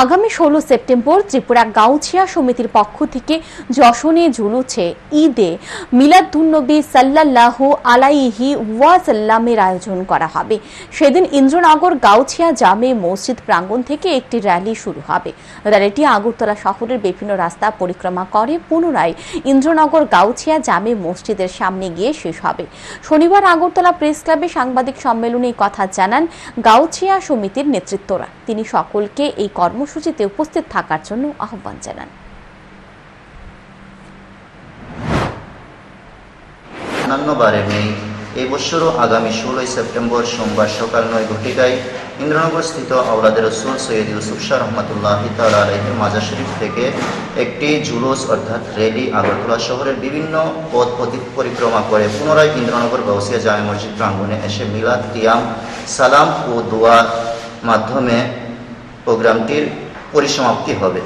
আগামী 16 সেপ্টেম্বর ত্রিপুরা গাউছিয়া সমিতির পক্ষ থেকে যশোরে জুলুসে ঈদে মিলাদুন্নবী সাল্লাল্লাহু আলাইহি ওয়াসাল্লামের আয়োজন করা হবে। সেদিন ইন্দ্রনগর গাউছিয়া জামে মসজিদ প্রাঙ্গণ থেকে একটি র্যালি শুরু হবে। র্যালিটি আগরতলা শহরের বিভিন্ন রাস্তা পরিক্রমা করে পুনরায় ইন্দ্রনগর গাউছিয়া জামে মসজিদের সামনে গিয়ে শেষ হবে। শনিবার আগরতলা প্রেস ক্লাবে সাংবাদিক সম্মেলনে এই কথা জানান গাউছিয়া সমিতির নেতৃত্বরা। তিনি সকলকে এই কর্মসূচিতে উপস্থিত থাকার জন্য আহ্বান জানান। অন্যান্যবারের নেই এই বছরও আগামী 16 সেপ্টেম্বর সোমবার সকাল 9 ঘটিকায় ইন্দ্রনগর স্থিত আওলাদ রসুল সৈয়দ ইউসুফ শাহ রহমতুল্লাহি তাআলা আলাইহির মাজার শরীফ থেকে একটি জুলুস অর্থাৎ র্যালি আগরতলা শহরের বিভিন্ন পথ পরিক্রমা করে পুনরায় ইন্দ্রনগর গাউছিয়া জামে মসজিদ প্রাঙ্গণে এসে মিলাদ, কিয়াম, সালাম ও দোয়ার মাধ্যমে প্রোগ্রামটির পরিসমাপ্তি হবে।